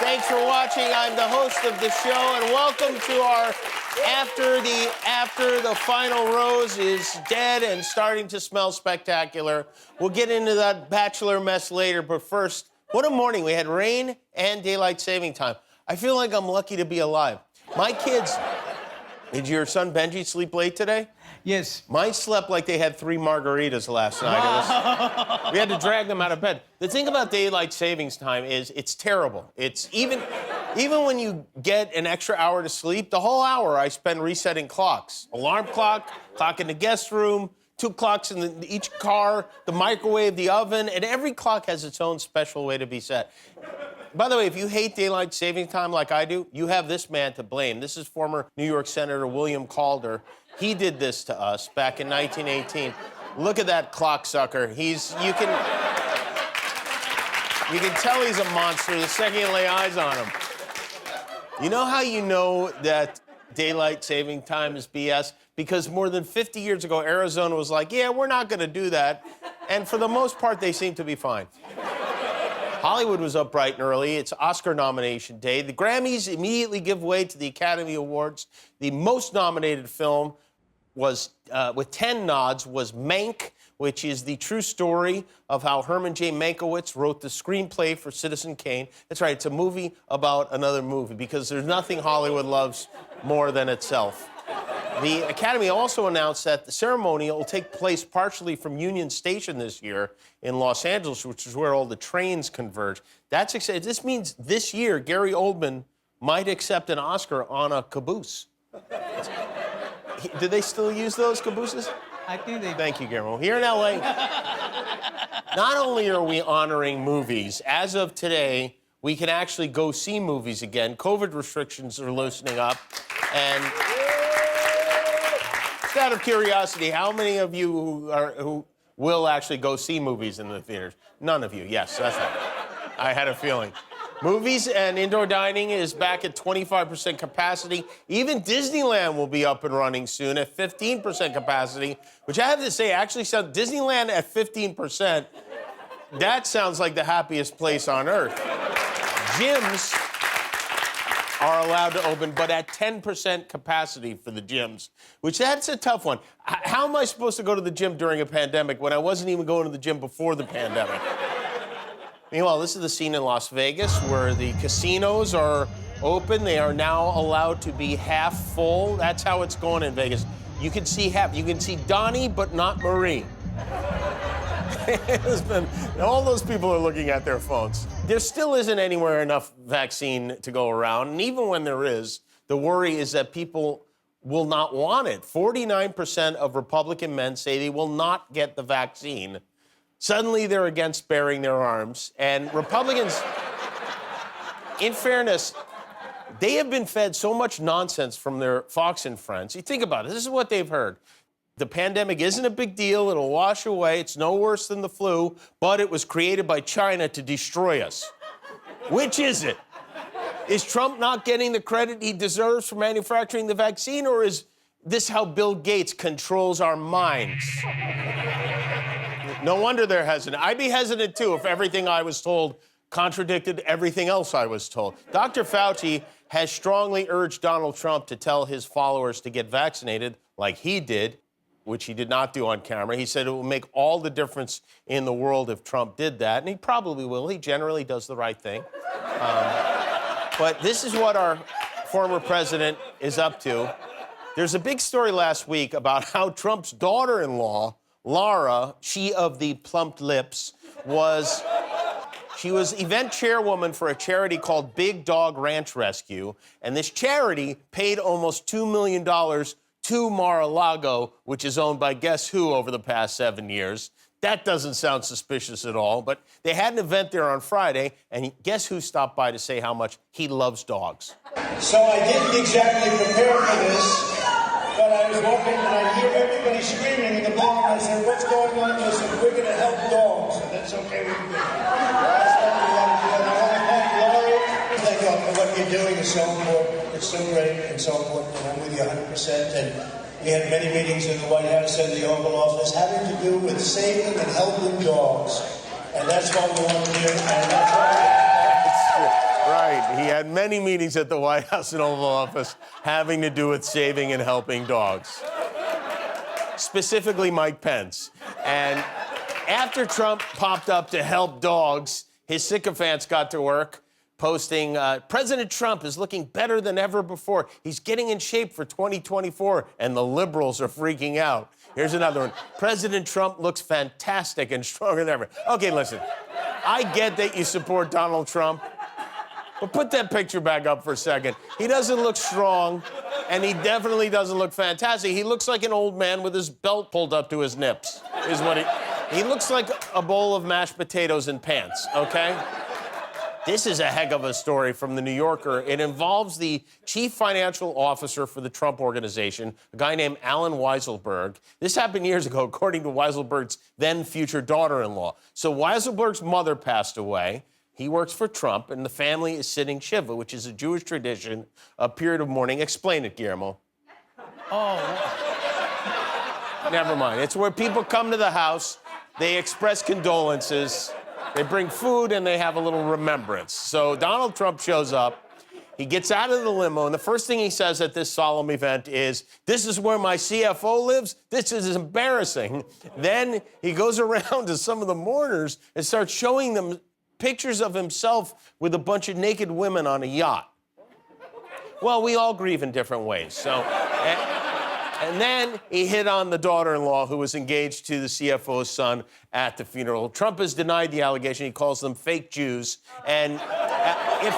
Thanks for watching. I'm the host of the show, and welcome to our after the final rose is dead and starting to smell spectacular. We'll get into that Bachelor mess later, but first, what a morning. We had rain and daylight saving time. I feel like I'm lucky to be alive. My kids... Did your son Benji sleep late today? Yes. Mine slept like they had 3 margaritas last night. We had to drag them out of bed. The thing about daylight savings time is it's terrible. It's even when you get an extra hour to sleep, the whole hour I spend resetting clocks. Alarm clock, clock in the guest room, 2 clocks in each car, the microwave, the oven, and every clock has its own special way to be set. By the way, if you hate daylight saving time like I do, you have this man to blame. This is former New York Senator William Calder. He did this to us back in 1918. Look at that clock sucker. You can tell he's a monster the second you lay eyes on him. You know how you know that daylight saving time is BS? Because more than 50 years ago, Arizona was like, yeah, we're not going to do that. And for the most part, they seem to be fine. Hollywood was up bright and early. It's Oscar nomination day. The Grammys immediately give way to the Academy Awards. The most nominated film was, with 10 nods, was Mank, which is the true story of how Herman J. Mankiewicz wrote the screenplay for Citizen Kane. That's right, it's a movie about another movie, because there's nothing Hollywood loves more than itself. The Academy also announced that the ceremony will take place partially from Union Station this year in Los Angeles, which is where all the trains converge. That's exciting. This means this year, Gary Oldman might accept an Oscar on a caboose. Do they still use those cabooses? I think they... Thank you, Guillermo. Here in L.A., not only are we honoring movies, as of today, we can actually go see movies again. COVID restrictions are loosening up, and... Just out of curiosity, how many of you who will actually go see movies in the theaters? None of you. Yes, that's right. I had a feeling. Movies and indoor dining is back at 25% capacity. Even Disneyland will be up and running soon at 15% capacity, which I have to say actually sounds... Disneyland at 15%, that sounds like the happiest place on earth. Gyms are allowed to open, but at 10% capacity for the gyms, which that's a tough one. How am I supposed to go to the gym during a pandemic when I wasn't even going to the gym before the pandemic? Meanwhile, this is the scene in Las Vegas where the casinos are open. They are now allowed to be half full. That's how it's going in Vegas. You can see half. You can see Donnie, but not Marie. All those people are looking at their phones. There still isn't anywhere enough vaccine to go around, and even when there is, the worry is that people will not want it. 49% of Republican men say they will not get the vaccine. Suddenly, they're against bearing their arms, and Republicans, in fairness, they have been fed so much nonsense from their Fox and friends. You think about it. This is what they've heard. The pandemic isn't a big deal. It'll wash away. It's no worse than the flu, but it was created by China to destroy us. Which is it? Is Trump not getting the credit he deserves for manufacturing the vaccine, or is this how Bill Gates controls our minds? No wonder they're hesitant. I'd be hesitant, too, if everything I was told contradicted everything else I was told. Dr. Fauci has strongly urged Donald Trump to tell his followers to get vaccinated, like he did, which he did not do on camera. He said it will make all the difference in the world if Trump did that, and he probably will. He generally does the right thing. But this is what our former president is up to. There's a big story last week about how Trump's daughter-in-law, Laura, she of the plumped lips, she was event chairwoman for a charity called Big Dog Ranch Rescue, and this charity paid almost $2 million to Mar-a-Lago, which is owned by guess who over the past 7 years. That doesn't sound suspicious at all, but they had an event there on Friday, and guess who stopped by to say how much he loves dogs? So I didn't exactly prepare for this, but I was walking and I hear everybody screaming in the bar, and I said, what's going on? They said, we're going to help dogs, and that's okay with me. That's what we want to do, and I want to thank Laura. Thank you for what you're doing. Is so important. It's so great and so important, and I'm with you 100%. And we had many meetings in the White House and the Oval Office having to do with saving and helping dogs. And that's what we want to do, and that's why... Right. He had many meetings at the White House and Oval Office having to do with saving and helping dogs. Specifically Mike Pence. And after Trump popped up to help dogs, his sycophants got to work posting, President Trump is looking better than ever before. He's getting in shape for 2024, and the liberals are freaking out. Here's another one. President Trump looks fantastic and stronger than ever. Okay, listen. I get that you support Donald Trump, but put that picture back up for a second. He doesn't look strong, and he definitely doesn't look fantastic. He looks like an old man with his belt pulled up to his nips, is what he looks like a bowl of mashed potatoes in pants, okay? This is a heck of a story from The New Yorker. It involves the chief financial officer for the Trump organization, a guy named Alan Weiselberg. This happened years ago, according to Weiselberg's then future daughter-in-law. So Weiselberg's mother passed away. He works for Trump, and the family is sitting Shiva, which is a Jewish tradition, a period of mourning. Explain it, Guillermo. Oh. Never mind. It's where people come to the house, they express condolences, they bring food, and they have a little remembrance. So Donald Trump shows up. He gets out of the limo, and the first thing he says at this solemn event is, "This is where my CFO lives? This is embarrassing." Then he goes around to some of the mourners and starts showing them pictures of himself with a bunch of naked women on a yacht. Well, we all grieve in different ways, so... And then he hit on the daughter-in-law who was engaged to the CFO's son at the funeral. Trump has denied the allegation. He calls them fake Jews. And if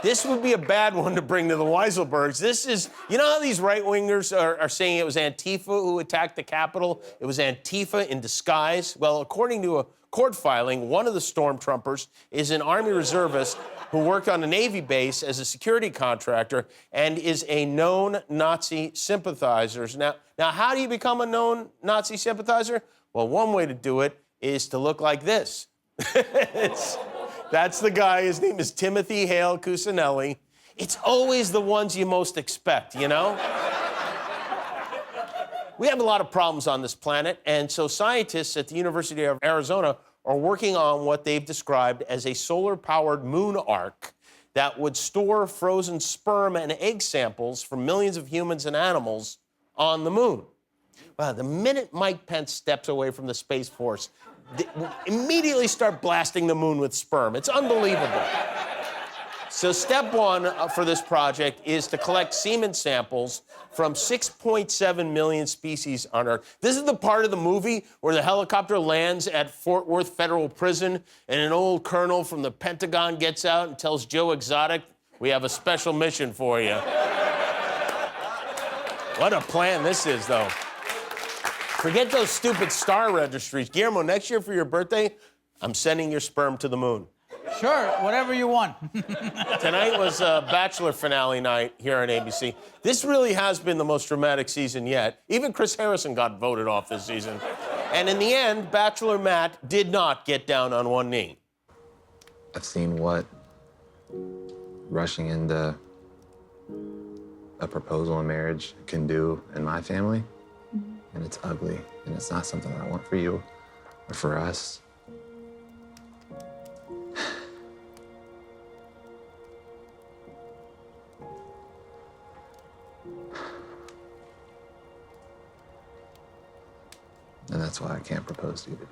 this would be a bad one to bring to the Weiselbergs. This is, you know how these right-wingers are saying it was Antifa who attacked the Capitol? It was Antifa in disguise. Well, according to a court filing, one of the Stormtroopers is an Army reservist who worked on a Navy base as a security contractor and is a known Nazi sympathizer. Now, how do you become a known Nazi sympathizer? Well, one way to do it is to look like this. That's the guy. His name is Timothy Hale Cusinelli. It's always the ones you most expect, you know? We have a lot of problems on this planet, and so scientists at the University of Arizona are working on what they've described as a solar-powered moon ark that would store frozen sperm and egg samples from millions of humans and animals on the moon. Well, the minute Mike Pence steps away from the Space Force, they immediately start blasting the moon with sperm. It's unbelievable. So step one for this project is to collect semen samples from 6.7 million species on Earth. This is the part of the movie where the helicopter lands at Fort Worth Federal Prison and an old colonel from the Pentagon gets out and tells Joe Exotic, "We have a special mission for you." What a plan this is, though. Forget those stupid star registries. Guillermo, next year for your birthday, I'm sending your sperm to the moon. Sure, whatever you want. Tonight was Bachelor Finale night here on ABC. This really has been the most dramatic season yet. Even Chris Harrison got voted off this season. And in the end, Bachelor Matt did not get down on one knee. I've seen what rushing into a proposal in marriage can do in my family, and it's ugly, and it's not something that I want for you or for us. And that's why I can't propose to you today.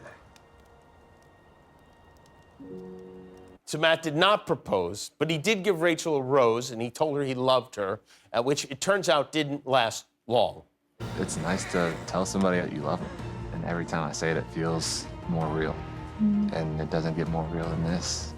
So Matt did not propose, but he did give Rachel a rose, and he told her he loved her, which it turns out didn't last long. It's nice to tell somebody that you love them. And every time I say it, it feels more real. And it doesn't get more real than this.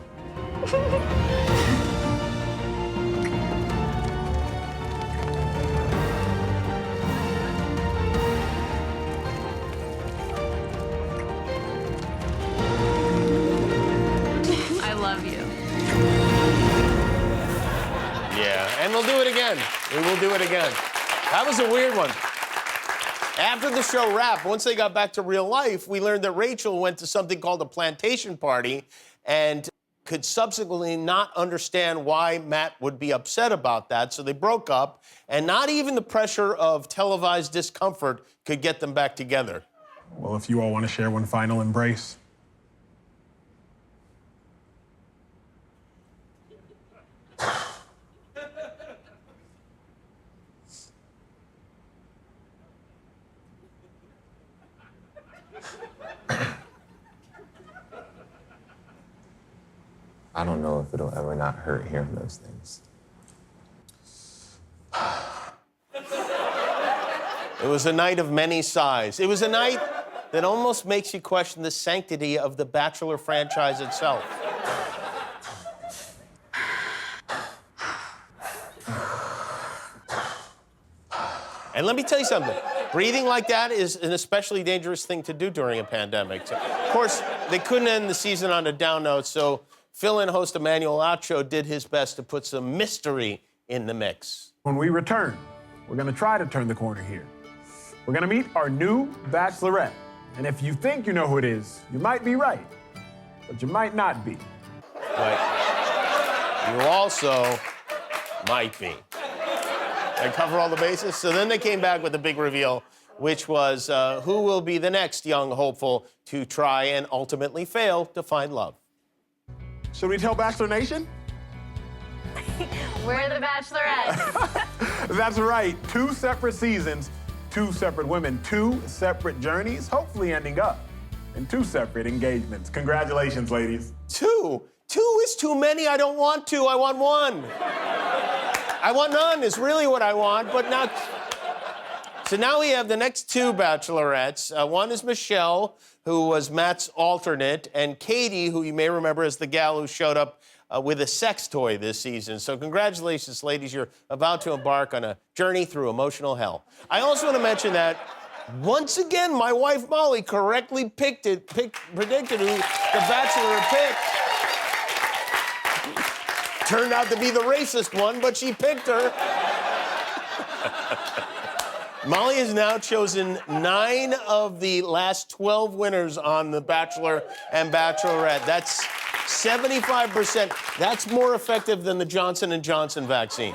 I love you. Yeah, and we'll do it again. We will do it again. That was a weird one. After the show wrapped, once they got back to real life, we learned that Rachel went to something called a plantation party and could subsequently not understand why Matt would be upset about that, so they broke up, and not even the pressure of televised discomfort could get them back together. Well, if you all want to share one final embrace. I don't know if it'll ever not hurt hearing those things. It was a night of many sighs. It was a night that almost makes you question the sanctity of the Bachelor franchise itself. And let me tell you something. Breathing like that is an especially dangerous thing to do during a pandemic. So, of course, they couldn't end the season on a down note, so fill-in host Emmanuel Acho did his best to put some mystery in the mix. When we return, we're gonna try to turn the corner here. We're gonna meet our new Bachelorette. And if you think you know who it is, you might be right, but you might not be. But you also might be. I cover all the bases. So then they came back with the big reveal, which was who will be the next young hopeful to try and ultimately fail to find love. Should we tell Bachelor Nation? We're the Bachelorettes. That's right, 2 separate seasons, 2 separate women, 2 separate journeys, hopefully ending up in 2 separate engagements. Congratulations, ladies. 2? 2 is too many. I don't want 2. I want 1. I want none is really what I want, but not. So now we have the next 2 bachelorettes. One is Michelle, who was Matt's alternate, and Katie, who you may remember as the gal who showed up with a sex toy this season. So congratulations, ladies. You're about to embark on a journey through emotional hell. I also want to mention that, once again, my wife Molly correctly predicted who the Bachelor picked. Turned out to be the racist one, but she picked her. Molly has now chosen 9 of the last 12 winners on The Bachelor and Bachelorette. That's 75%. That's more effective than the Johnson & Johnson vaccine.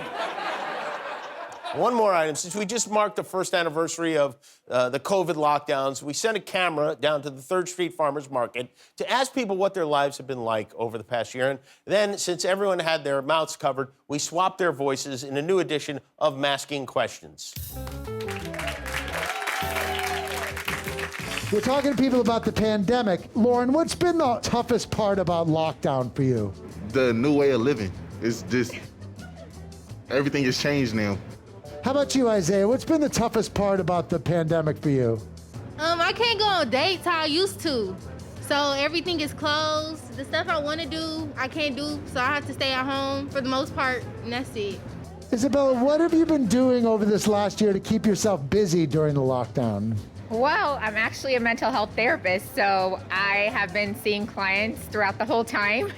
One more item. Since we just marked the first anniversary of the COVID lockdowns, we sent a camera down to the 3rd Street Farmers Market to ask people what their lives have been like over the past year. And then, since everyone had their mouths covered, we swapped their voices in a new edition of Masking Questions. We're talking to people about the pandemic. Lauren, what's been the toughest part about lockdown for you? The new way of living. It's just, everything has changed now. How about you, Isaiah? What's been the toughest part about the pandemic for you? I can't go on dates how I used to. So everything is closed. The stuff I want to do, I can't do. So I have to stay at home for the most part, and that's it. Isabella, what have you been doing over this last year to keep yourself busy during the lockdown? Well, I'm actually a mental health therapist, so I have been seeing clients throughout the whole time.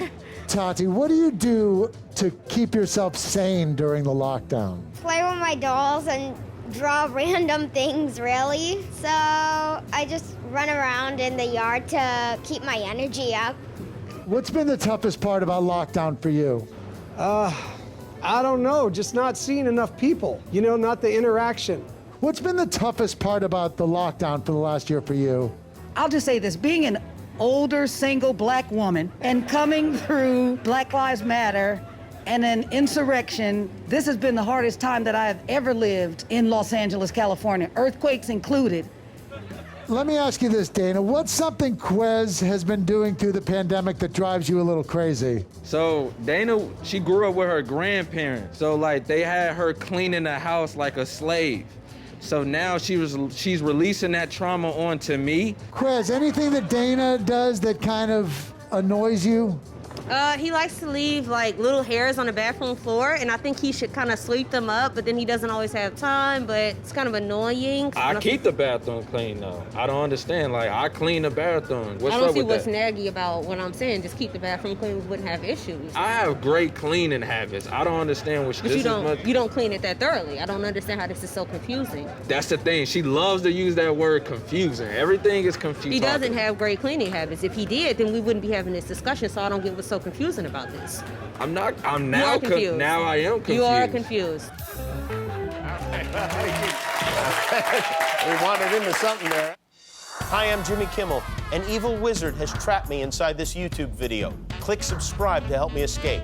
Tati, what do you do to keep yourself sane during the lockdown? Play with my dolls and draw random things, really. So I just run around in the yard to keep my energy up. What's been the toughest part about lockdown for you? I don't know, just not seeing enough people, not the interaction. What's been the toughest part about the lockdown for the last year for you? I'll just say this, being an older single black woman and coming through Black Lives Matter and an insurrection, this has been the hardest time that I have ever lived in Los Angeles, California, earthquakes included. Let me ask you this, Dana. What's something Quez has been doing through the pandemic that drives you a little crazy? So Dana, she grew up with her grandparents. So they had her cleaning the house like a slave. So now she's releasing that trauma onto me. Quez, anything that Dana does that kind of annoys you? He likes to leave little hairs on the bathroom floor, and I think he should kind of sweep them up, but then he doesn't always have time, but it's kind of annoying. I keep the bathroom clean though. I don't understand. I clean the bathroom. What's I don't up see with what's that? naggy about what I'm saying. Just keep the bathroom clean, we wouldn't have issues. I have great cleaning habits. I don't understand what But you don't clean it that thoroughly. I don't understand how this is so confusing. That's the thing. She loves to use that word confusing. Everything is confusing. He doesn't have great cleaning habits. If he did, then we wouldn't be having this discussion, so I don't get what's so confusing about this. I'm now confused. Now I am confused. You are confused. We wandered into something there. Hi, I'm Jimmy Kimmel. An evil wizard has trapped me inside this YouTube video. Click subscribe to help me escape.